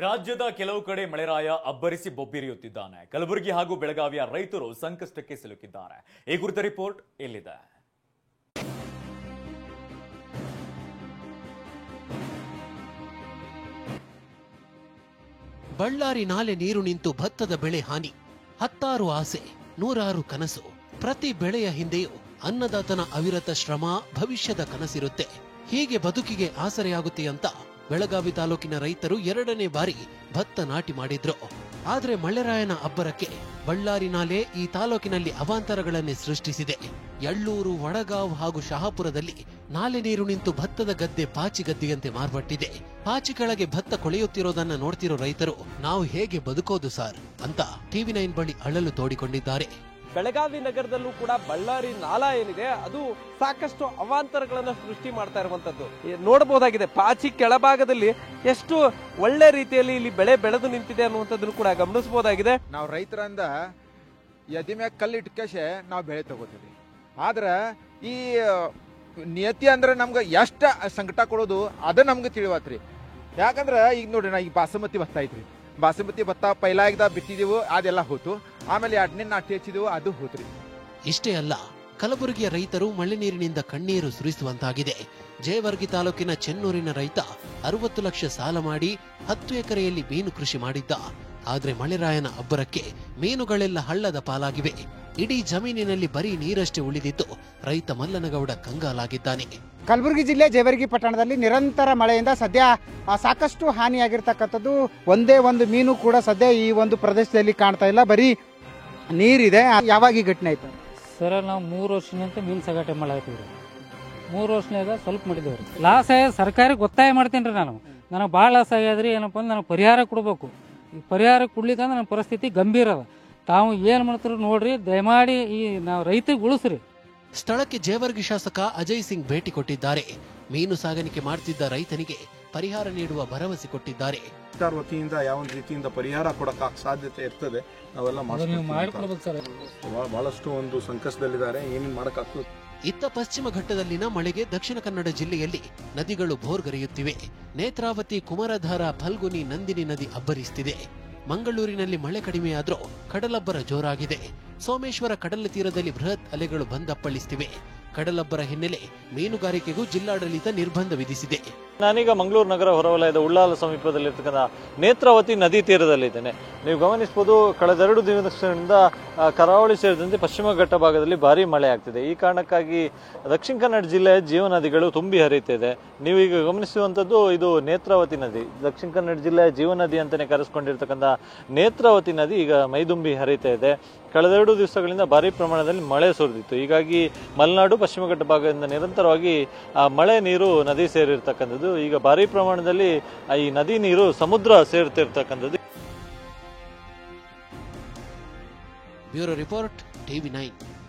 ರಾಜ್ಯದ ಕೆಲವು ಕಡೆ ಮಳೆರಾಯ ಅಬ್ಬರಿಸಿ ಬೊಬ್ಬಿರಿಯುತ್ತಿದ್ದಾನೆ. ಕಲಬುರಗಿ ಹಾಗೂ ಬೆಳಗಾವಿಯ ರೈತರು ಸಂಕಷ್ಟಕ್ಕೆ ಸಿಲುಕಿದ್ದಾರೆ. ಈ ಕುರಿತ ರಿಪೋರ್ಟ್ ಇಲ್ಲಿದೆ. ಬಳ್ಳಾರಿ ನಾಲೆ ನೀರು ನಿಂತು ಭತ್ತದ ಬೆಳೆ ಹಾನಿ, ಹತ್ತಾರು ಆಸೆ, ನೂರಾರು ಕನಸು. ಪ್ರತಿ ಬೆಳೆಯ ಹಿಂದೆಯೂ ಅನ್ನದಾತನ ಅವಿರತ ಶ್ರಮ, ಭವಿಷ್ಯದ ಕನಸಿರುತ್ತೆ. ಹೀಗೆ ಬದುಕಿಗೆ ಆಸರೆಯಾಗುತ್ತೆ ಅಂತ ಬೆಳಗಾವಿ ತಾಲೂಕಿನ ರೈತರು ಎರಡನೇ ಬಾರಿ ಭತ್ತ ನಾಟಿ ಮಾಡಿದ್ರು. ಆದ್ರೆ ಮಳೆರಾಯನ ಅಬ್ಬರಕ್ಕೆ ಬಳ್ಳಾರಿ ನಾಲೆ ಈ ತಾಲೂಕಿನಲ್ಲಿ ಅವಾಂತರಗಳನ್ನೇ ಸೃಷ್ಟಿಸಿದೆ. ಯಳ್ಳೂರು, ವಡಗಾಂವ್ ಹಾಗೂ ಶಹಾಪುರದಲ್ಲಿ ನಾಲೆ ನೀರು ನಿಂತು ಭತ್ತದ ಗದ್ದೆ ಪಾಚಿ ಗದ್ದೆಯಂತೆ ಮಾರ್ಪಟ್ಟಿದೆ. ಪಾಚಿ ಕೆಳಗೆ ಭತ್ತ ಕೊಳೆಯುತ್ತಿರೋದನ್ನ ನೋಡ್ತಿರೋ ರೈತರು ನಾವು ಹೇಗೆ ಬದುಕೋದು ಸಾರ್ ಅಂತ ಟಿವಿ9 ಬಳಿ ಅಳಲು ತೋಡಿಕೊಂಡಿದ್ದಾರೆ. ಬೆಳಗಾವಿ ನಗರದಲ್ಲೂ ಕೂಡ ಬಳ್ಳಾರಿ ನಾಲಾ ಏನಿದೆ ಅದು ಸಾಕಷ್ಟು ಅವಾಂತರಗಳನ್ನ ಸೃಷ್ಟಿ ಮಾಡ್ತಾ ಇರುವಂತದ್ದು ನೋಡಬಹುದಾಗಿದೆ. ಪಾಚಿ ಕೆಳಭಾಗದಲ್ಲಿ ಎಷ್ಟು ಒಳ್ಳೆ ರೀತಿಯಲ್ಲಿ ಇಲ್ಲಿ ಬೆಳೆ ಬೆಳೆದು ನಿಂತಿದೆ ಅನ್ನುವಂಥದ್ದನ್ನು ಕೂಡ ಗಮನಿಸಬಹುದಾಗಿದೆ. ನಾವು ರೈತರಿಂದ ಎದಿ ಮ್ಯಾಗ ಕಲ್ಲಿಟ್ಕೇಶೆ ನಾವು ಬೆಳೆ ತಗೋತೀವಿ. ಆದ್ರೆ ಈ ನಿಯತಿ ಅಂದ್ರೆ ನಮ್ಗೆ ಎಷ್ಟು ಸಂಕಟ ಕೊಡೋದು ಅದ ನಮ್ಗೆ ತಿಳಿವತ್ರಿ. ಯಾಕಂದ್ರೆ ಈಗ ನೋಡ್ರಿ ನಾ ಈಗ ಬಾಸುಮತಿ ಭತ್ತ ಐತ್ರಿ, ಬಾಸುಮತಿ ಭತ್ತ ಪೈಲಾಗ್ದ ಬಿತ್ತಿದೆವು, ಅದೆಲ್ಲ ಹೋತು. ಆಮೇಲೆ ಎರಡನೇ ನಾಟಿ ಹಚ್ಚಿದೆವು, ಅದು ಹೋತ್ರಿ. ಇಷ್ಟೇ ಅಲ್ಲ, ಕಲಬುರಗಿಯ ರೈತರು ಮಳೆ ನೀರಿನಿಂದ ಕಣ್ಣೀರು ಸುರಿಸುವಂತಾಗಿದೆ. ಜೇವರ್ಗಿ ತಾಲೂಕಿನ ಚೆನ್ನೂರಿನ ರೈತ 60 ಲಕ್ಷ ಸಾಲ ಮಾಡಿ 10 ಎಕರೆಯಲ್ಲಿ ಮೀನು ಕೃಷಿ ಮಾಡಿದ್ದ. ಆದ್ರೆ ಮಳೆರಾಯನ ಅಬ್ಬರಕ್ಕೆ ಮೀನುಗಳೆಲ್ಲ ಹಳ್ಳದ ಪಾಲಾಗಿವೆ. ಇಡೀ ಜಮೀನಿನಲ್ಲಿ ಬರೀ ನೀರಷ್ಟೇ ಉಳಿದಿದ್ದು ರೈತ ಮಲ್ಲನಗೌಡ ಕಂಗಾಲಾಗಿದ್ದಾನೆ. ಕಲಬುರಗಿ ಜಿಲ್ಲೆ ಜೇವರ್ಗಿ ಪಟ್ಟಣದಲ್ಲಿ ನಿರಂತರ ಮಳೆಯಿಂದ ಸದ್ಯ ಸಾಕಷ್ಟು ಹಾನಿಯಾಗಿರ್ತಕ್ಕಂಥದ್ದು. ಒಂದೇ ಒಂದು ಮೀನು ಕೂಡ ಸದ್ಯ ಈ ಒಂದು ಪ್ರದೇಶದಲ್ಲಿ ಕಾಣ್ತಾ ಇಲ್ಲ, ಬರೀ ನೀರಿದೆ. ಯಾವಾಗ ಈ ಘಟನೆ ಆಯ್ತು ಸರ್? ನಾವು 3 ವರ್ಷದಿಂದ ಮೀನು ಸಾಗಾಟ ಮಾಡಾಕತ್ತೀವಿ. 3 ವರ್ಷನಾಗ ಸ್ವಲ್ಪ ಮಾಡಿದೇವ್ರಿ. ಲಾಸ್ ಆಗ ಸರ್ಕಾರಕ್ಕೆ ಒತ್ತಾಯ ಮಾಡ್ತೀನಿ ರೀ. ನನಗೆ ಭಾಳ ಲಾಸ್ ಆಗ್ಯದ್ರಿ. ಏನಪ್ಪ ಅಂದ್ರೆ ನನಗೆ ಪರಿಹಾರ ಕೊಡಬೇಕು. ಈ ಪರಿಹಾರ ಕೊಡ್ಲಿಕ್ಕಂದ್ರೆ ನನ್ನ ಪರಿಸ್ಥಿತಿ ಗಂಭೀರ ಅದ. ತಾವು ಏನು ಮಾಡ್ತಾರೆ ನೋಡ್ರಿ, ದಯಮಾಡಿ ಈ ನಾವು ರೈತರಿಗೆ ಉಳಿಸ್ರಿ. ಸ್ಥಳಕ್ಕೆ ಜೇವರ್ಗಿ ಶಾಸಕ ಅಜಯ್ ಸಿಂಗ್ ಭೇಟಿ ಕೊಟ್ಟಿದ್ದಾರೆ. ಮೀನು ಸಾಗಾಣಿಕೆ ಮಾಡ್ತಿದ್ದ ರೈತನಿಗೆ ಪರಿಹಾರ ನೀಡುವ ಭರವಸೆ ಕೊಟ್ಟಿದ್ದಾರೆ. ಸರ್ಕಾರ ವತಿಯಿಂದ ಯಾವ ರೀತಿಯಿಂದ ಪರಿಹಾರ ಕೊಡಕ್ಕೆ ಸಾಧ್ಯತೆ ಇರ್ತದೆ ನಾವೆಲ್ಲ ಬಹಳಷ್ಟು ಒಂದು ಸಂಕಷ್ಟದಲ್ಲಿದ್ದಾರೆ. ಏನೇನು ಮಾಡಕ್ಕಾಗ್ತದೆ. ಇತ್ತ ಪಶ್ಚಿಮ ಘಟ್ಟದಲ್ಲಿನ ಮಳೆಗೆ ದಕ್ಷಿಣ ಕನ್ನಡ ಜಿಲ್ಲೆಯಲ್ಲಿ ನದಿಗಳು ಭೋರ್ಗರೆಯುತ್ತಿವೆ. ನೇತ್ರಾವತಿ, ಕುಮಾರಧಾರ, ಫಲ್ಗುನಿ, ನಂದಿನಿ ನದಿ ಅಬ್ಬರಿಸುತ್ತಿದೆ. ಮಂಗಳೂರಿನಲ್ಲಿ ಮಳೆ ಕಡಿಮೆಯಾದ್ರೂ ಕಡಲಬ್ಬರ ಜೋರಾಗಿದೆ. ಸೋಮೇಶ್ವರ ಕಡಲ ತೀರದಲ್ಲಿ ಬೃಹತ್ ಅಲೆಗಳು ಬಂದಪ್ಪಳಿಸುತ್ತಿವೆ. ಕಡಲಬ್ಬರ ಹಿನ್ನೆಲೆ ಮೀನುಗಾರಿಕೆಗೂ ಜಿಲ್ಲಾಡಳಿತ ನಿರ್ಬಂಧ ವಿಧಿಸಿದೆ. ನಾನೀಗ ಮಂಗಳೂರು ನಗರ ಹೊರವಲಯದ ಉಳ್ಳಾಲ ಸಮೀಪದಲ್ಲಿರ್ತಕ್ಕಂಥ ನೇತ್ರಾವತಿ ನದಿ ತೀರದಲ್ಲಿದ್ದೇನೆ. ನೀವು ಗಮನಿಸಬಹುದು, ಕಳೆದ 2 ದಿನದಿಂದ ಕರಾವಳಿ ಸೇರಿದಂತೆ ಪಶ್ಚಿಮ ಘಟ್ಟ ಭಾಗದಲ್ಲಿ ಭಾರಿ ಮಳೆ ಆಗ್ತಿದೆ. ಈ ಕಾರಣಕ್ಕಾಗಿ ದಕ್ಷಿಣ ಕನ್ನಡ ಜಿಲ್ಲೆಯ ಜೀವನದಿಗಳು ತುಂಬಿ ಹರಿಯುತ್ತಿದೆ. ನೀವು ಈಗ ಗಮನಿಸುವಂಥದ್ದು ಇದು ನೇತ್ರಾವತಿ ನದಿ. ದಕ್ಷಿಣ ಕನ್ನಡ ಜಿಲ್ಲೆಯ ಜೀವನದಿ ಅಂತಾನೆ ಕರೆಸ್ಕೊಂಡಿರ್ತಕ್ಕಂಥ ನೇತ್ರಾವತಿ ನದಿ ಈಗ ಮೈದುಂಬಿ ಹರಿತಾ ಇದೆ. ಕಳೆದ 2 ದಿವಸಗಳಿಂದ ಭಾರಿ ಪ್ರಮಾಣದಲ್ಲಿ ಮಳೆ ಸುರಿದಿತ್ತು. ಹೀಗಾಗಿ ಮಲೆನಾಡು, ಪಶ್ಚಿಮ ಘಟ್ಟ ಭಾಗದಿಂದ ನಿರಂತರವಾಗಿ ಮಳೆ ನೀರು ನದಿ ಸೇರಿರ್ತಕ್ಕಂಥದ್ದು. ಈಗ ಭಾರಿ ಪ್ರಮಾಣದಲ್ಲಿ ಈ ನದಿ ನೀರು ಸಮುದ್ರ ಸೇರ್ತಿರ್ತಕ್ಕಂಥದ್ದು. Bureau report, ಟಿವಿ9.